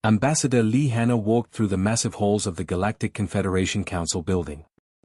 Ambassador Lee Hanna walked through the massive halls of the Galactic Confederation Council building.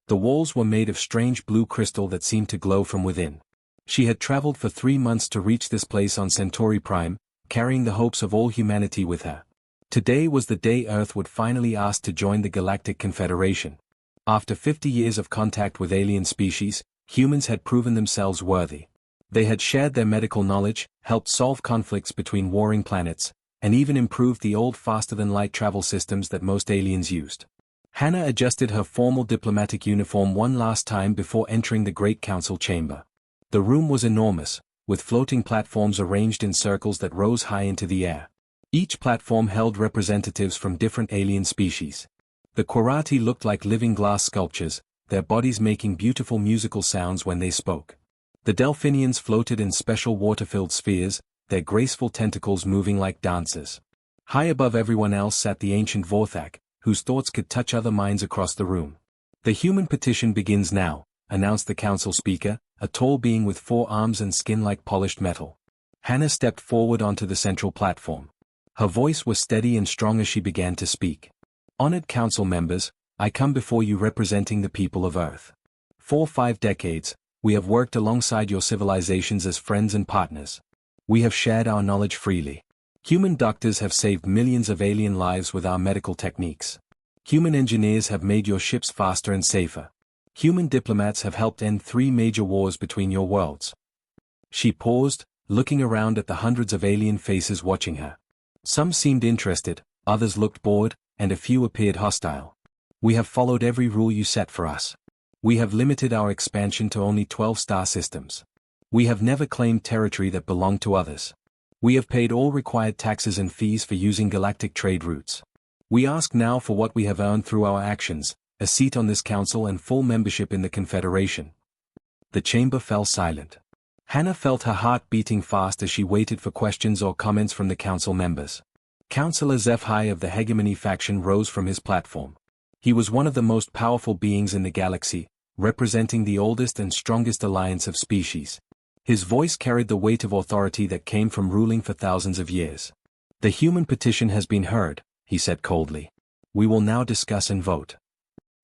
The walls were made of strange blue crystal that seemed to glow from within. She had traveled for 3 months to reach this place on Centauri Prime, carrying the hopes of all humanity with her. Today was the day Earth would finally ask to join the Galactic Confederation. After 50 years of contact with alien species, humans had proven themselves worthy. They had shared their medical knowledge, helped solve conflicts between warring planets, and even improved the old faster-than-light travel systems that most aliens used. Hannah adjusted her formal diplomatic uniform one last time before entering the Great Council chamber. The room was enormous, with floating platforms arranged in circles that rose high into the air. Each platform held representatives from different alien species. The Quarati looked like living glass sculptures, their bodies making beautiful musical sounds when they spoke. The Delphinians floated in special water-filled spheres, their graceful tentacles moving like dancers. High above everyone else sat the ancient Vorthak, whose thoughts could touch other minds across the room. "The human petition begins now," announced the council speaker, a tall being with 4 arms and skin like polished metal. Hannah stepped forward onto the central platform. Her voice was steady and strong as she began to speak. "Honored council members, I come before you representing the people of Earth. For 5 decades, we have worked alongside your civilizations as friends and partners. We have shared our knowledge freely. Human doctors have saved millions of alien lives with our medical techniques. Human engineers have made your ships faster and safer. Human diplomats have helped end 3 major wars between your worlds." She paused, looking around at the hundreds of alien faces watching her. Some seemed interested, others looked bored, and a few appeared hostile. "We have followed every rule you set for us. We have limited our expansion to only 12 star systems. We have never claimed territory that belonged to others. We have paid all required taxes and fees for using galactic trade routes. We ask now for what we have earned through our actions, a seat on this council and full membership in the Confederation." The chamber fell silent. Hannah felt her heart beating fast as she waited for questions or comments from the council members. Councillor Zephi of the Hegemony faction rose from his platform. He was one of the most powerful beings in the galaxy, representing the oldest and strongest alliance of species. His voice carried the weight of authority that came from ruling for thousands of years. "The human petition has been heard," he said coldly. "We will now discuss and vote."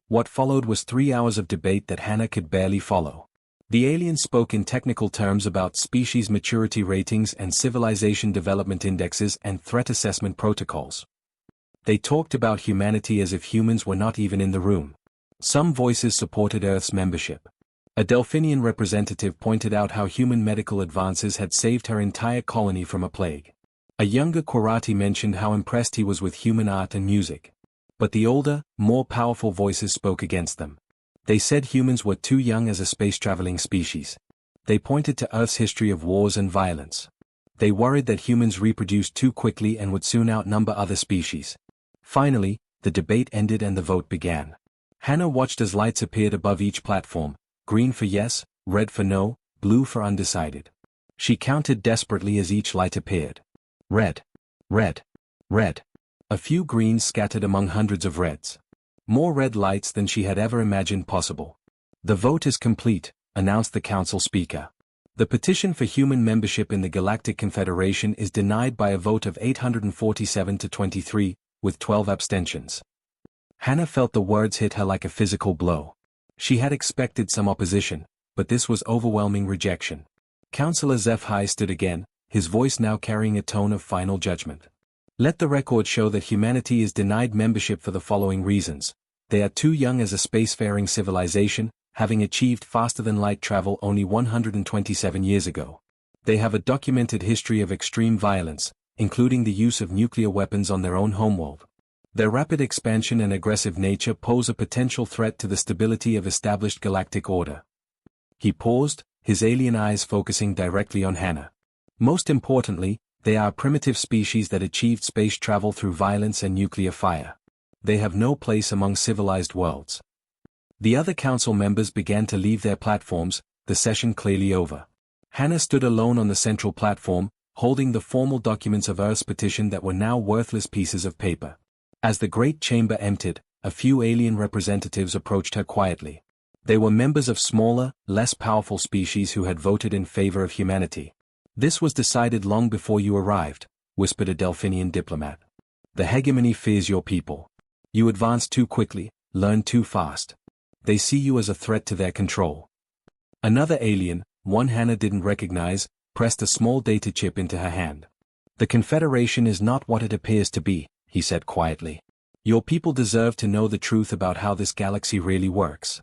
What followed was 3 hours of debate that Hannah could barely follow. The aliens spoke in technical terms about species maturity ratings and civilization development indexes and threat assessment protocols. They talked about humanity as if humans were not even in the room. Some voices supported Earth's membership. A Delphinian representative pointed out how human medical advances had saved her entire colony from a plague. A younger Quarati mentioned how impressed he was with human art and music. But the older, more powerful voices spoke against them. They said humans were too young as a space-traveling species. They pointed to Earth's history of wars and violence. They worried that humans reproduced too quickly and would soon outnumber other species. Finally, the debate ended and the vote began. Hannah watched as lights appeared above each platform, green for yes, red for no, blue for undecided. She counted desperately as each light appeared. Red. Red. Red. A few greens scattered among hundreds of reds. More red lights than she had ever imagined possible. "The vote is complete," announced the council speaker. "The petition for human membership in the Galactic Confederation is denied by a vote of 847 to 23, with 12 abstentions." Hannah felt the words hit her like a physical blow. She had expected some opposition, but this was overwhelming rejection. Councillor Zephi stood again, his voice now carrying a tone of final judgment. "Let the record show that humanity is denied membership for the following reasons. They are too young as a spacefaring civilization, having achieved faster-than-light travel only 127 years ago. They have a documented history of extreme violence, including the use of nuclear weapons on their own homeworld. Their rapid expansion and aggressive nature pose a potential threat to the stability of established galactic order." He paused, his alien eyes focusing directly on Hannah. "Most importantly, they are a primitive species that achieved space travel through violence and nuclear fire. They have no place among civilized worlds." The other council members began to leave their platforms, the session clearly over. Hannah stood alone on the central platform, holding the formal documents of Earth's petition that were now worthless pieces of paper. As the great chamber emptied, a few alien representatives approached her quietly. They were members of smaller, less powerful species who had voted in favor of humanity. "This was decided long before you arrived," whispered a Delphinian diplomat. The hegemony fears your people. You advance too quickly, learn too fast. They see you as a threat to their control. Another alien, one Hannah didn't recognize, pressed a small data chip into her hand. The Confederation is not what it appears to be, he said quietly. Your people deserve to know the truth about how this galaxy really works.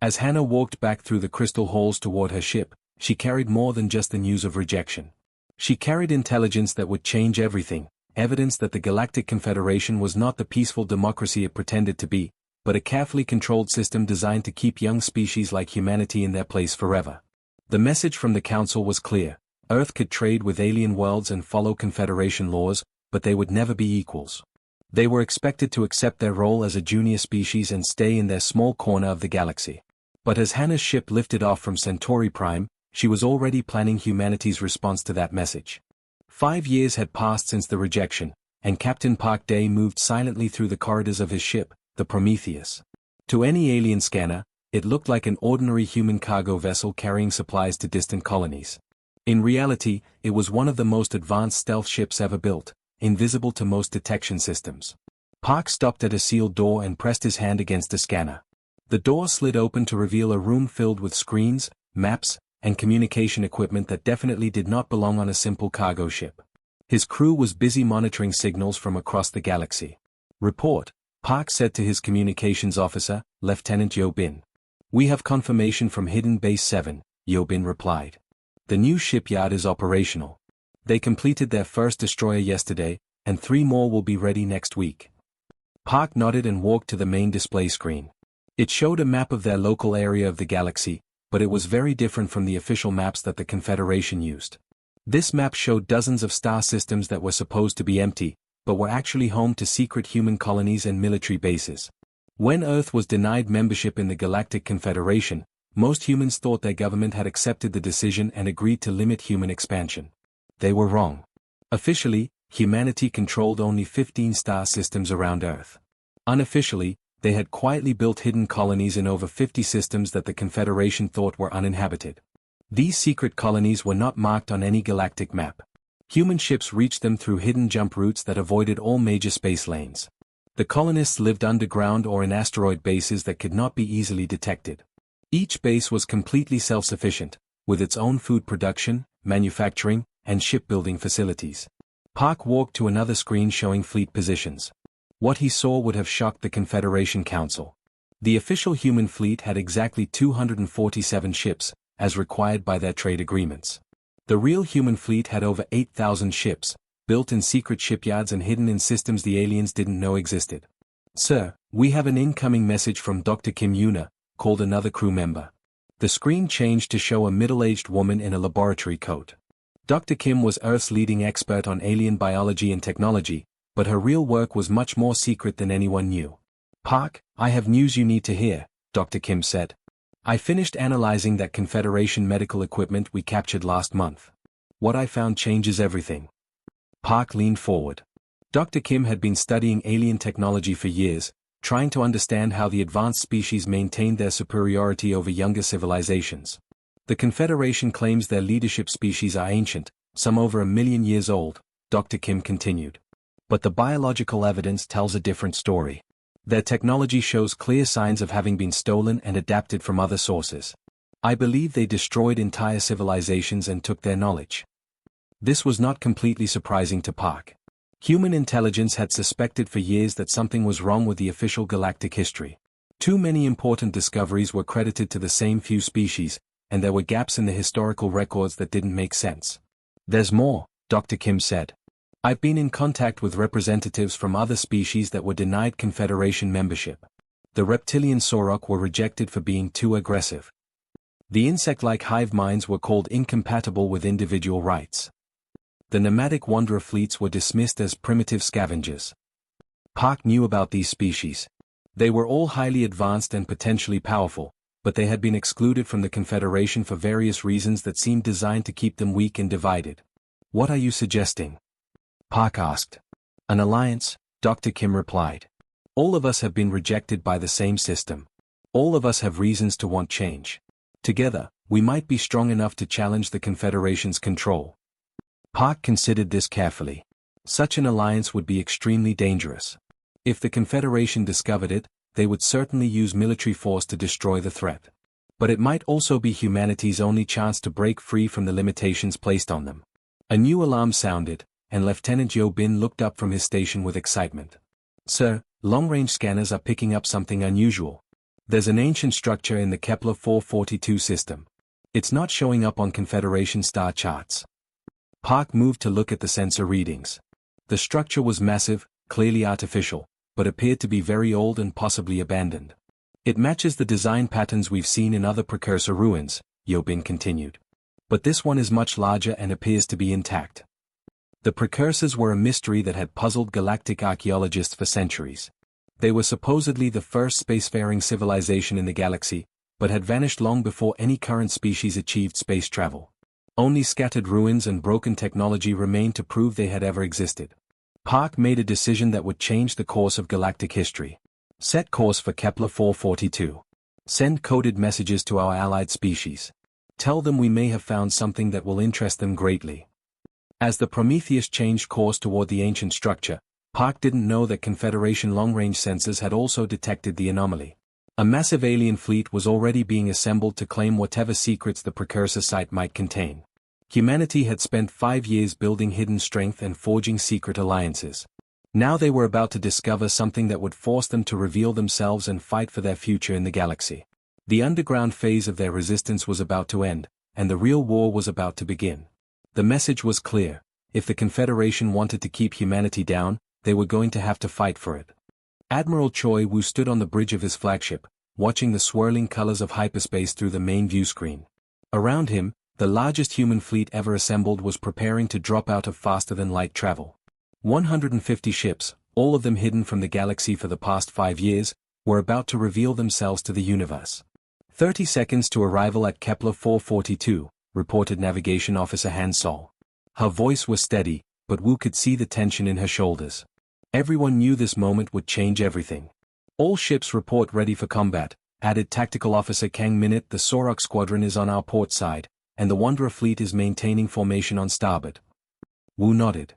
As Hannah walked back through the crystal halls toward her ship, she carried more than just the news of rejection. She carried intelligence that would change everything, evidence that the Galactic Confederation was not the peaceful democracy it pretended to be, but a carefully controlled system designed to keep young species like humanity in their place forever. The message from the Council was clear: Earth could trade with alien worlds and follow Confederation laws, but they would never be equals. They were expected to accept their role as a junior species and stay in their small corner of the galaxy. But as Hannah's ship lifted off from Centauri Prime, she was already planning humanity's response to that message. 5 years had passed since the rejection, and Captain Park Day moved silently through the corridors of his ship, the Prometheus. To any alien scanner, it looked like an ordinary human cargo vessel carrying supplies to distant colonies. In reality, it was one of the most advanced stealth ships ever built, invisible to most detection systems. Park stopped at a sealed door and pressed his hand against a scanner. The door slid open to reveal a room filled with screens, maps, and communication equipment that definitely did not belong on a simple cargo ship. His crew was busy monitoring signals from across the galaxy. "Report," Park said to his communications officer, Lieutenant Yobin. "We have confirmation from Hidden Base 7, Yobin replied. "The new shipyard is operational. They completed their first destroyer yesterday, and 3 more will be ready next week." Park nodded and walked to the main display screen. It showed a map of their local area of the galaxy, but it was very different from the official maps that the Confederation used. This map showed dozens of star systems that were supposed to be empty, but were actually home to secret human colonies and military bases. When Earth was denied membership in the Galactic Confederation, most humans thought their government had accepted the decision and agreed to limit human expansion. They were wrong. Officially, humanity controlled only 15 star systems around Earth. Unofficially, they had quietly built hidden colonies in over 50 systems that the Confederation thought were uninhabited. These secret colonies were not marked on any galactic map. Human ships reached them through hidden jump routes that avoided all major space lanes. The colonists lived underground or in asteroid bases that could not be easily detected. Each base was completely self-sufficient, with its own food production, manufacturing, and shipbuilding facilities. Park walked to another screen showing fleet positions. What he saw would have shocked the Confederation Council. The official human fleet had exactly 247 ships, as required by their trade agreements. The real human fleet had over 8,000 ships, built in secret shipyards and hidden in systems the aliens didn't know existed. "Sir, we have an incoming message from Dr. Kim Yuna," called another crew member. The screen changed to show a middle-aged woman in a laboratory coat. Dr. Kim was Earth's leading expert on alien biology and technology, but her real work was much more secret than anyone knew. "Park, I have news you need to hear," Dr. Kim said. "I finished analyzing that Confederation medical equipment we captured last month. What I found changes everything." Park leaned forward. Dr. Kim had been studying alien technology for years, trying to understand how the advanced species maintained their superiority over younger civilizations. "The Confederation claims their leadership species are ancient, some over 1 million years old," Dr. Kim continued. "But the biological evidence tells a different story. Their technology shows clear signs of having been stolen and adapted from other sources. I believe they destroyed entire civilizations and took their knowledge." This was not completely surprising to Park. Human intelligence had suspected for years that something was wrong with the official galactic history. Too many important discoveries were credited to the same few species, and there were gaps in the historical records that didn't make sense. "There's more," Dr. Kim said. "I've been in contact with representatives from other species that were denied Confederation membership. The reptilian Sorok were rejected for being too aggressive. The insect-like hive minds were called incompatible with individual rights. The nomadic wanderer fleets were dismissed as primitive scavengers." Park knew about these species. They were all highly advanced and potentially powerful, but they had been excluded from the Confederation for various reasons that seemed designed to keep them weak and divided. "What are you suggesting?" Park asked. "An alliance," Dr. Kim replied. "All of us have been rejected by the same system. All of us have reasons to want change. Together, we might be strong enough to challenge the Confederation's control." Park considered this carefully. Such an alliance would be extremely dangerous. If the Confederation discovered it, they would certainly use military force to destroy the threat. But it might also be humanity's only chance to break free from the limitations placed on them. A new alarm sounded, and Lieutenant Yo Bin looked up from his station with excitement. Sir, long-range scanners are picking up something unusual. There's an ancient structure in the Kepler 442 system. It's not showing up on Confederation star charts. Park moved to look at the sensor readings. The structure was massive, clearly artificial, but appeared to be very old and possibly abandoned. It matches the design patterns we've seen in other precursor ruins, Yo Bin continued. But this one is much larger and appears to be intact. The precursors were a mystery that had puzzled galactic archaeologists for centuries. They were supposedly the first spacefaring civilization in the galaxy, but had vanished long before any current species achieved space travel. Only scattered ruins and broken technology remained to prove they had ever existed. Park made a decision that would change the course of galactic history. Set course for Kepler 442. Send coded messages to our allied species. Tell them we may have found something that will interest them greatly. As the Prometheus changed course toward the ancient structure, Park didn't know that Confederation long-range sensors had also detected the anomaly. A massive alien fleet was already being assembled to claim whatever secrets the precursor site might contain. Humanity had spent 5 years building hidden strength and forging secret alliances. Now they were about to discover something that would force them to reveal themselves and fight for their future in the galaxy. The underground phase of their resistance was about to end, and the real war was about to begin. The message was clear: if the Confederation wanted to keep humanity down, they were going to have to fight for it. Admiral Choi Woo stood on the bridge of his flagship, watching the swirling colors of hyperspace through the main view screen. Around him, the largest human fleet ever assembled was preparing to drop out of faster-than-light travel. 150 ships, all of them hidden from the galaxy for the past 5 years, were about to reveal themselves to the universe. 30 seconds to arrival at Kepler 442, reported Navigation Officer Han Sol. Her voice was steady, but Wu could see the tension in her shoulders. Everyone knew this moment would change everything. All ships report ready for combat, added Tactical Officer Kang Minute. The Sorok squadron is on our port side, and the Wanderer fleet is maintaining formation on starboard. Wu nodded.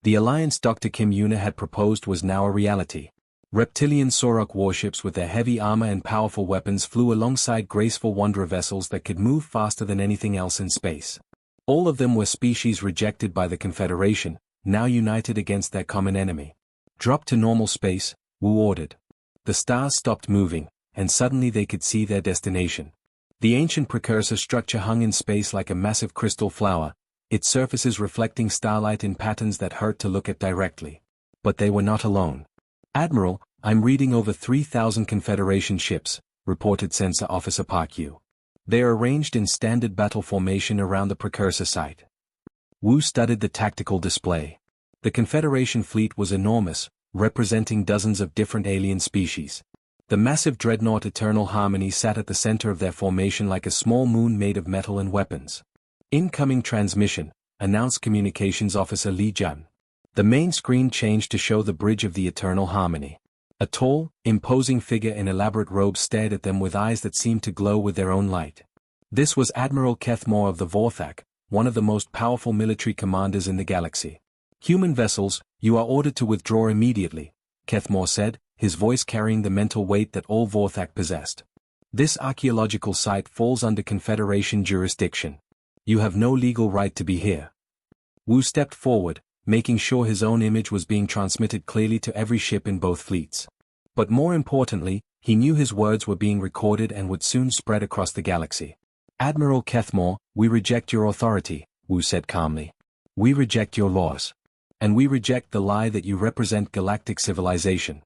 The alliance Dr. Kim Yuna had proposed was now a reality. Reptilian Sorok warships with their heavy armor and powerful weapons flew alongside graceful Wanderer vessels that could move faster than anything else in space. All of them were species rejected by the Confederation, now united against their common enemy. Drop to normal space, Wu ordered. The stars stopped moving, and suddenly they could see their destination. The ancient precursor structure hung in space like a massive crystal flower, its surfaces reflecting starlight in patterns that hurt to look at directly. But they were not alone. Admiral, I'm reading over 3,000 Confederation ships, reported Sensor Officer Park Yu. They are arranged in standard battle formation around the precursor site. Wu studied the tactical display. The Confederation fleet was enormous, representing dozens of different alien species. The massive dreadnought Eternal Harmony sat at the center of their formation like a small moon made of metal and weapons. Incoming transmission, announced Communications Officer Li Jun. The main screen changed to show the bridge of the Eternal Harmony. A tall, imposing figure in elaborate robes stared at them with eyes that seemed to glow with their own light. This was Admiral Kethmore of the Vorthak, one of the most powerful military commanders in the galaxy. Human vessels, you are ordered to withdraw immediately, Kethmore said, his voice carrying the mental weight that all Vorthak possessed. This archaeological site falls under Confederation jurisdiction. You have no legal right to be here. Wu stepped forward, making sure his own image was being transmitted clearly to every ship in both fleets. But more importantly, he knew his words were being recorded and would soon spread across the galaxy. Admiral Kethmore, we reject your authority, Wu said calmly. We reject your laws. And we reject the lie that you represent galactic civilization.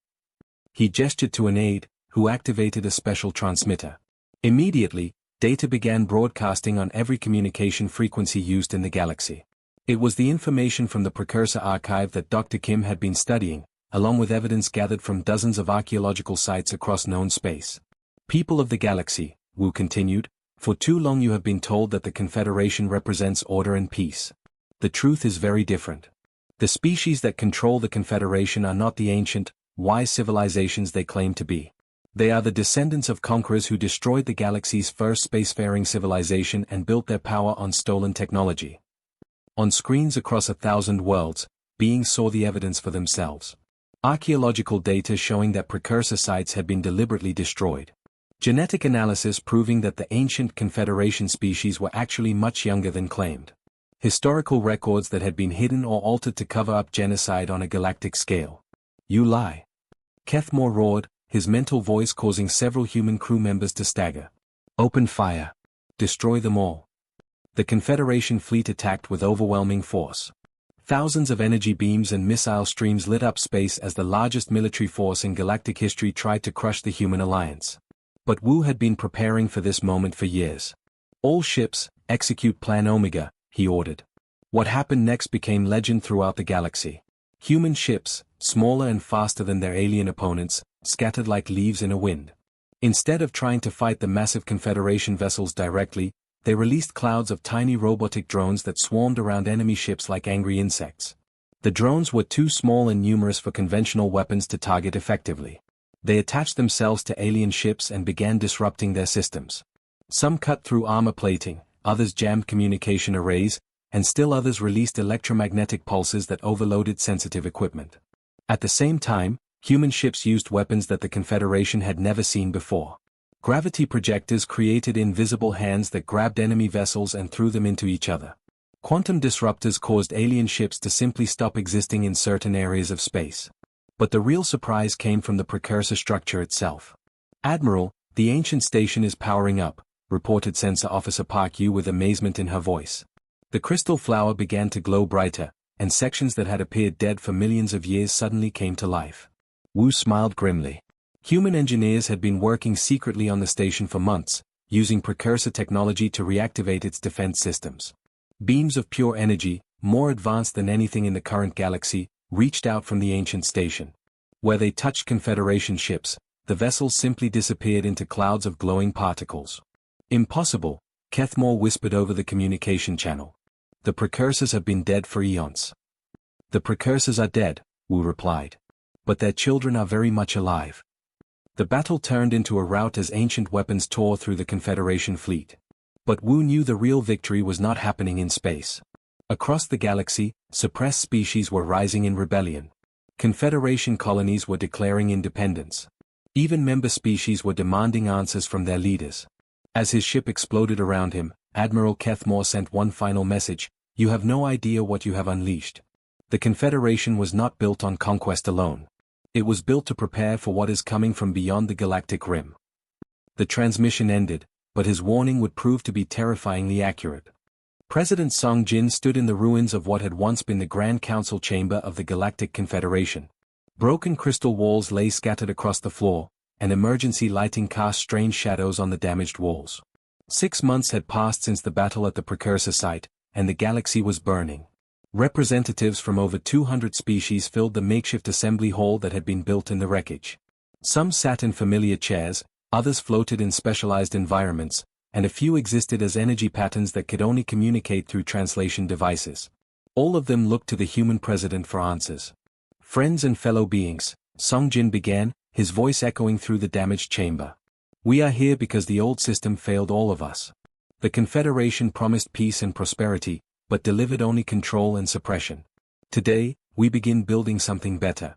He gestured to an aide, who activated a special transmitter. Immediately, data began broadcasting on every communication frequency used in the galaxy. It was the information from the Precursor archive that Dr. Kim had been studying, along with evidence gathered from dozens of archaeological sites across known space. People of the galaxy, Wu continued, for too long you have been told that the Confederation represents order and peace. The truth is very different. The species that control the Confederation are not the ancient, wise civilizations they claim to be. They are the descendants of conquerors who destroyed the galaxy's first spacefaring civilization and built their power on stolen technology. On screens across 1,000 worlds, beings saw the evidence for themselves. Archaeological data showing that precursor sites had been deliberately destroyed. Genetic analysis proving that the ancient Confederation species were actually much younger than claimed. Historical records that had been hidden or altered to cover up genocide on a galactic scale. You lie. Kethmore roared, his mental voice causing several human crew members to stagger. Open fire. Destroy them all. The Confederation fleet attacked with overwhelming force. Thousands of energy beams and missile streams lit up space as the largest military force in galactic history tried to crush the human alliance. But Wu had been preparing for this moment for years. All ships, execute Plan Omega, he ordered. What happened next became legend throughout the galaxy. Human ships, smaller and faster than their alien opponents, scattered like leaves in a wind. Instead of trying to fight the massive Confederation vessels directly, they released clouds of tiny robotic drones that swarmed around enemy ships like angry insects. The drones were too small and numerous for conventional weapons to target effectively. They attached themselves to alien ships and began disrupting their systems. Some cut through armor plating, others jammed communication arrays, and still others released electromagnetic pulses that overloaded sensitive equipment. At the same time, human ships used weapons that the Confederation had never seen before. Gravity projectors created invisible hands that grabbed enemy vessels and threw them into each other. Quantum disruptors caused alien ships to simply stop existing in certain areas of space. But the real surprise came from the precursor structure itself. Admiral, the ancient station is powering up, reported Sensor Officer Park Yu with amazement in her voice. The crystal flower began to glow brighter, and sections that had appeared dead for millions of years suddenly came to life. Wu smiled grimly. Human engineers had been working secretly on the station for months, using precursor technology to reactivate its defense systems. Beams of pure energy, more advanced than anything in the current galaxy, reached out from the ancient station. Where they touched Confederation ships, the vessels simply disappeared into clouds of glowing particles. Impossible, Kethmore whispered over the communication channel. The precursors have been dead for eons. The precursors are dead, Wu replied. But their children are very much alive. The battle turned into a rout as ancient weapons tore through the Confederation fleet. But Wu knew the real victory was not happening in space. Across the galaxy, suppressed species were rising in rebellion. Confederation colonies were declaring independence. Even member species were demanding answers from their leaders. As his ship exploded around him, Admiral Kethmore sent one final message: "You have no idea what you have unleashed." The Confederation was not built on conquest alone. It was built to prepare for what is coming from beyond the galactic rim. The transmission ended, but his warning would prove to be terrifyingly accurate. President Song Jin stood in the ruins of what had once been the Grand Council chamber of the Galactic Confederation. Broken crystal walls lay scattered across the floor, and emergency lighting cast strange shadows on the damaged walls. 6 months had passed since the battle at the precursor site, and the galaxy was burning. Representatives from over 200 species filled the makeshift assembly hall that had been built in the wreckage. Some sat in familiar chairs, others floated in specialized environments, and a few existed as energy patterns that could only communicate through translation devices. All of them looked to the human president for answers. "Friends and fellow beings," Song Jin began, his voice echoing through the damaged chamber. "We are here because the old system failed all of us. The Confederation promised peace and prosperity, but delivered only control and suppression. Today, we begin building something better."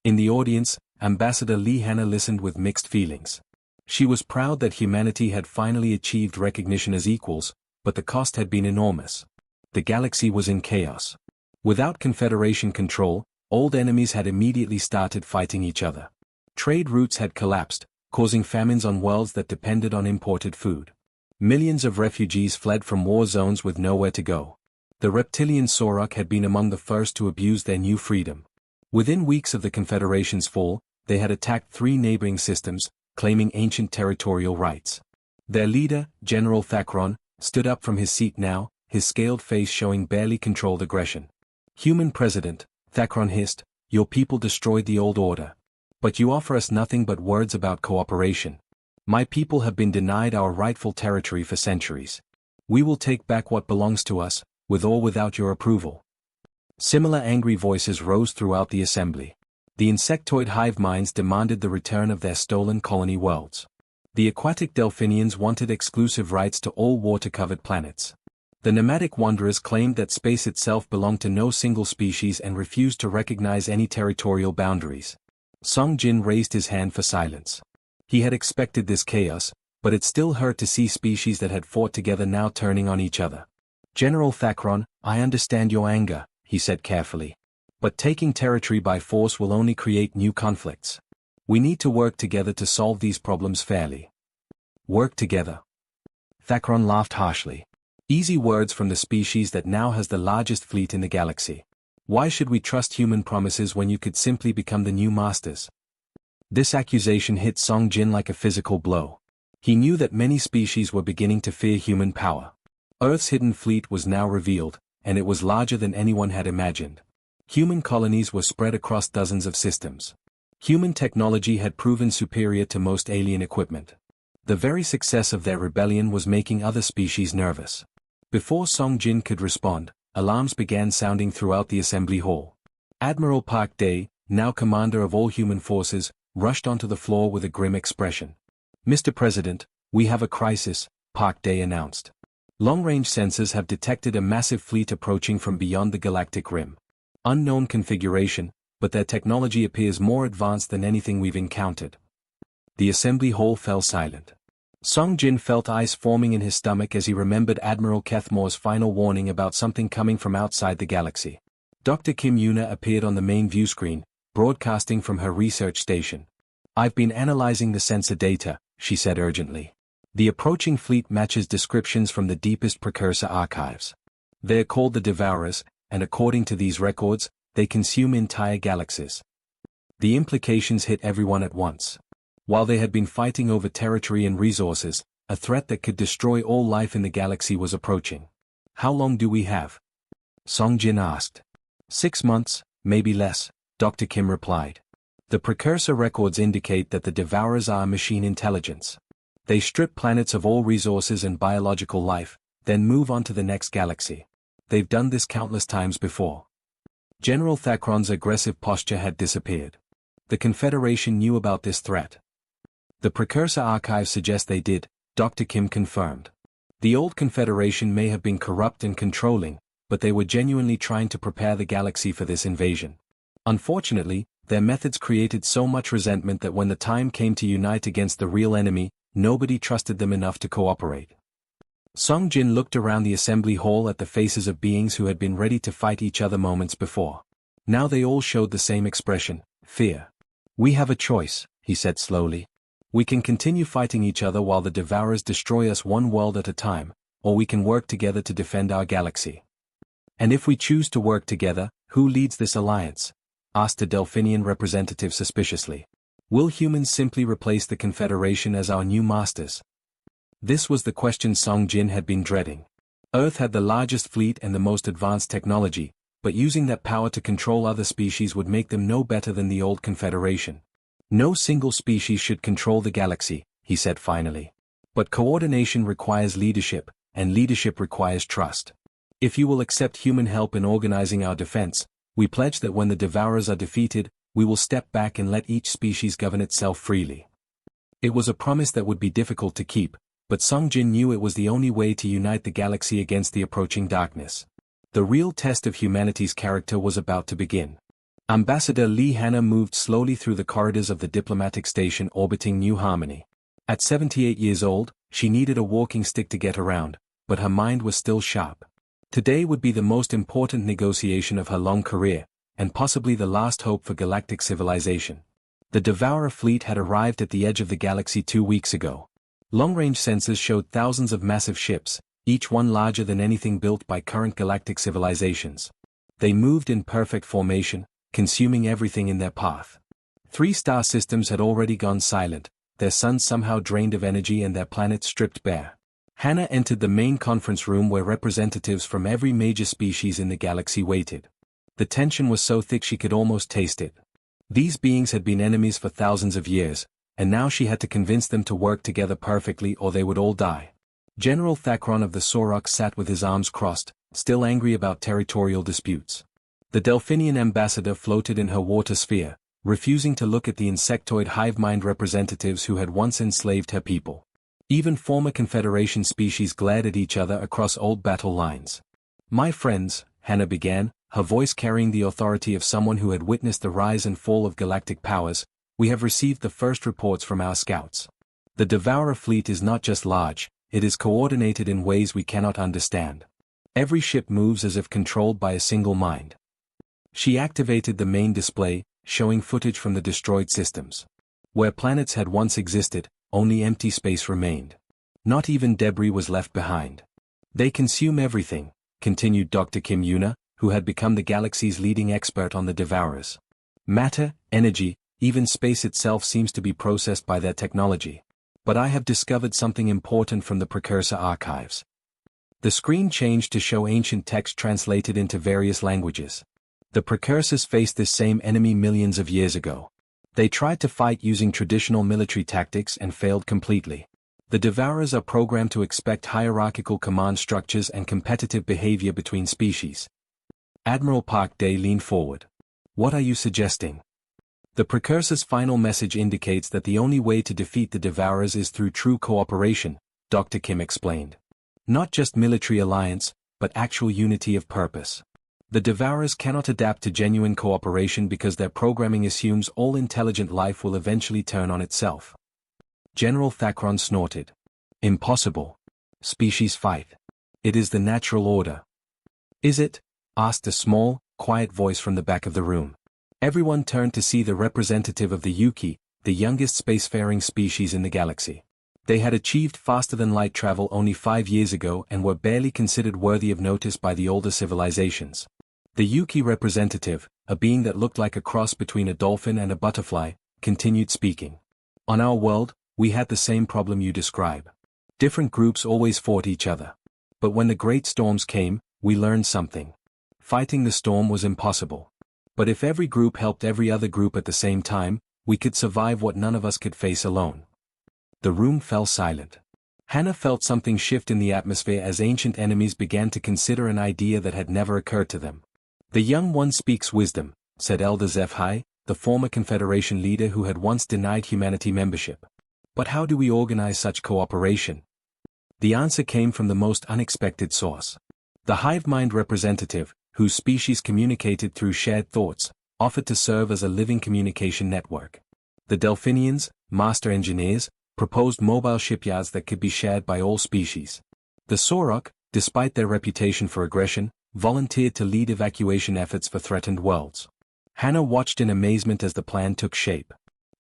In the audience, Ambassador Li Hanna listened with mixed feelings. She was proud that humanity had finally achieved recognition as equals, but the cost had been enormous. The galaxy was in chaos. Without Confederation control, old enemies had immediately started fighting each other. Trade routes had collapsed, causing famines on worlds that depended on imported food. Millions of refugees fled from war zones with nowhere to go. The reptilian Sorok had been among the first to abuse their new freedom. Within weeks of the Confederation's fall, they had attacked 3 neighboring systems, claiming ancient territorial rights. Their leader, General Thakron, stood up from his seat now, his scaled face showing barely controlled aggression. "Human President," Thakron hissed, "your people destroyed the old order. But you offer us nothing but words about cooperation. My people have been denied our rightful territory for centuries. We will take back what belongs to us, with or without your approval." Similar angry voices rose throughout the assembly. The insectoid hive minds demanded the return of their stolen colony worlds. The aquatic delphinians wanted exclusive rights to all water-covered planets. The nomadic wanderers claimed that space itself belonged to no single species and refused to recognize any territorial boundaries. Song Jin raised his hand for silence. He had expected this chaos, but it still hurt to see species that had fought together now turning on each other. General Thakron, I understand your anger, he said carefully. But taking territory by force will only create new conflicts. We need to work together to solve these problems fairly. Work together. Thakron laughed harshly. Easy words from the species that now has the largest fleet in the galaxy. Why should we trust human promises when you could simply become the new masters? This accusation hit Song Jin like a physical blow. He knew that many species were beginning to fear human power. Earth's hidden fleet was now revealed, and it was larger than anyone had imagined. Human colonies were spread across dozens of systems. Human technology had proven superior to most alien equipment. The very success of their rebellion was making other species nervous. Before Song Jin could respond, alarms began sounding throughout the assembly hall. Admiral Park Dae, now commander of all human forces, rushed onto the floor with a grim expression. Mr. President, we have a crisis, Park Dae announced. Long-range sensors have detected a massive fleet approaching from beyond the galactic rim. Unknown configuration, but their technology appears more advanced than anything we've encountered. The assembly hall fell silent. Song Jin felt ice forming in his stomach as he remembered Admiral Kethmore's final warning about something coming from outside the galaxy. Dr. Kim Yuna appeared on the main view screen, broadcasting from her research station. I've been analyzing the sensor data, she said urgently. The approaching fleet matches descriptions from the deepest precursor archives. They're called the Devourers, and according to these records, they consume entire galaxies. The implications hit everyone at once. While they had been fighting over territory and resources, a threat that could destroy all life in the galaxy was approaching. How long do we have? Song Jin asked. 6 months, maybe less, Dr. Kim replied. The precursor records indicate that the Devourers are machine intelligence. They strip planets of all resources and biological life, then move on to the next galaxy. They've done this countless times before. General Thakron's aggressive posture had disappeared. The Confederation knew about this threat. The precursor archives suggest they did, Dr. Kim confirmed. The old Confederation may have been corrupt and controlling, but they were genuinely trying to prepare the galaxy for this invasion. Unfortunately, their methods created so much resentment that when the time came to unite against the real enemy, nobody trusted them enough to cooperate. Song Jin looked around the assembly hall at the faces of beings who had been ready to fight each other moments before. Now they all showed the same expression, fear. We have a choice, he said slowly. We can continue fighting each other while the Devourers destroy us one world at a time, or we can work together to defend our galaxy. And if we choose to work together, who leads this alliance? Asked a Delphinian representative suspiciously. Will humans simply replace the Confederation as our new masters? This was the question Song Jin had been dreading. Earth had the largest fleet and the most advanced technology, but using that power to control other species would make them no better than the old Confederation. No single species should control the galaxy, he said finally. But coordination requires leadership, and leadership requires trust. If you will accept human help in organizing our defense, we pledge that when the Devourers are defeated, we will step back and let each species govern itself freely. It was a promise that would be difficult to keep, but Song Jin knew it was the only way to unite the galaxy against the approaching darkness. The real test of humanity's character was about to begin. Ambassador Lee Hanna moved slowly through the corridors of the diplomatic station orbiting New Harmony. At 78 years old, she needed a walking stick to get around, but her mind was still sharp. Today would be the most important negotiation of her long career, and possibly the last hope for galactic civilization. The Devourer fleet had arrived at the edge of the galaxy 2 weeks ago. Long-range sensors showed thousands of massive ships, each one larger than anything built by current galactic civilizations. They moved in perfect formation, consuming everything in their path. 3 star systems had already gone silent, their suns somehow drained of energy and their planets stripped bare. Hannah entered the main conference room where representatives from every major species in the galaxy waited. The tension was so thick she could almost taste it. These beings had been enemies for thousands of years, and now she had to convince them to work together perfectly or they would all die. General Thakron of the Sorok sat with his arms crossed, still angry about territorial disputes. The Delphinian ambassador floated in her water sphere, refusing to look at the insectoid hive mind representatives who had once enslaved her people. Even former Confederation species glared at each other across old battle lines. "My friends," Hannah began, her voice carrying the authority of someone who had witnessed the rise and fall of galactic powers, "we have received the first reports from our scouts. The Devourer fleet is not just large, it is coordinated in ways we cannot understand. Every ship moves as if controlled by a single mind." She activated the main display, showing footage from the destroyed systems. Where planets had once existed, only empty space remained. Not even debris was left behind. "They consume everything," continued Dr. Kim Yuna, who had become the galaxy's leading expert on the Devourers. "Matter, energy, even space itself seems to be processed by their technology. But I have discovered something important from the Precursor archives." The screen changed to show ancient text translated into various languages. The Precursors faced this same enemy millions of years ago. They tried to fight using traditional military tactics and failed completely. The Devourers are programmed to expect hierarchical command structures and competitive behavior between species. Admiral Park Day leaned forward. "What are you suggesting?" The Precursor's final message indicates that the only way to defeat the Devourers is through true cooperation, Dr. Kim explained. "Not just military alliance, but actual unity of purpose. The Devourers cannot adapt to genuine cooperation because their programming assumes all intelligent life will eventually turn on itself." General Thakron snorted. "Impossible. Species fight. It is the natural order." "Is it?" asked a small, quiet voice from the back of the room. Everyone turned to see the representative of the Yuki, the youngest spacefaring species in the galaxy. They had achieved faster-than-light travel only 5 years ago and were barely considered worthy of notice by the older civilizations. The Yuki representative, a being that looked like a cross between a dolphin and a butterfly, continued speaking. "On our world, we had the same problem you describe. Different groups always fought each other. But when the great storms came, we learned something. Fighting the storm was impossible. But if every group helped every other group at the same time, we could survive what none of us could face alone." The room fell silent. Hannah felt something shift in the atmosphere as ancient enemies began to consider an idea that had never occurred to them. "The young one speaks wisdom," said Elder Zephi, the former Confederation leader who had once denied humanity membership. "But how do we organize such cooperation?" The answer came from the most unexpected source. The hive mind representative, whose species communicated through shared thoughts, offered to serve as a living communication network. The Delphinians, master engineers, proposed mobile shipyards that could be shared by all species. The Sorok, despite their reputation for aggression, volunteered to lead evacuation efforts for threatened worlds. Hannah watched in amazement as the plan took shape.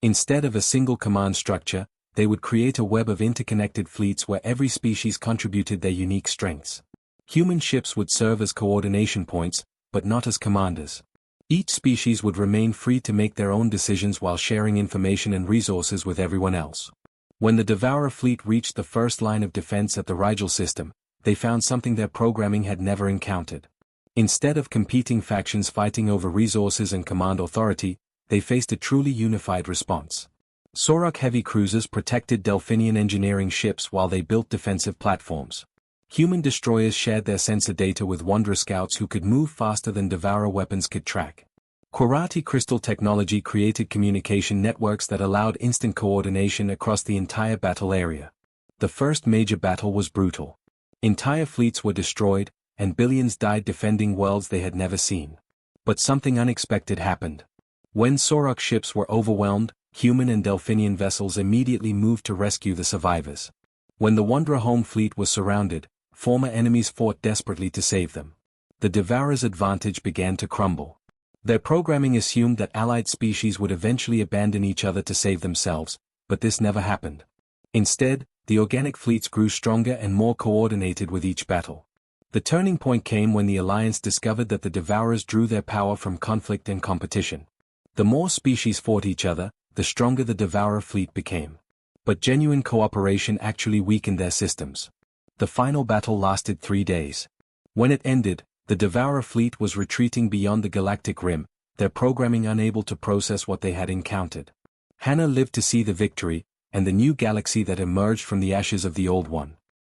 Instead of a single command structure, they would create a web of interconnected fleets where every species contributed their unique strengths. Human ships would serve as coordination points, but not as commanders. Each species would remain free to make their own decisions while sharing information and resources with everyone else. When the Devourer fleet reached the first line of defense at the Rigel system, they found something their programming had never encountered. Instead of competing factions fighting over resources and command authority, they faced a truly unified response. Sorok heavy cruisers protected Delphinian engineering ships while they built defensive platforms. Human destroyers shared their sensor data with Wanderer scouts who could move faster than Devourer weapons could track. Quirati crystal technology created communication networks that allowed instant coordination across the entire battle area. The first major battle was brutal. Entire fleets were destroyed, and billions died defending worlds they had never seen. But something unexpected happened. When Sorok ships were overwhelmed, human and Delphinian vessels immediately moved to rescue the survivors. When the Wanderer home fleet was surrounded, former enemies fought desperately to save them. The Devourer's advantage began to crumble. Their programming assumed that allied species would eventually abandon each other to save themselves, but this never happened. Instead, the organic fleets grew stronger and more coordinated with each battle. The turning point came when the Alliance discovered that the Devourers drew their power from conflict and competition. The more species fought each other, the stronger the Devourer fleet became. But genuine cooperation actually weakened their systems. The final battle lasted 3 days. When it ended, the Devourer fleet was retreating beyond the galactic rim, their programming unable to process what they had encountered. Hannah lived to see the victory, and the new galaxy that emerged from the ashes of the old one.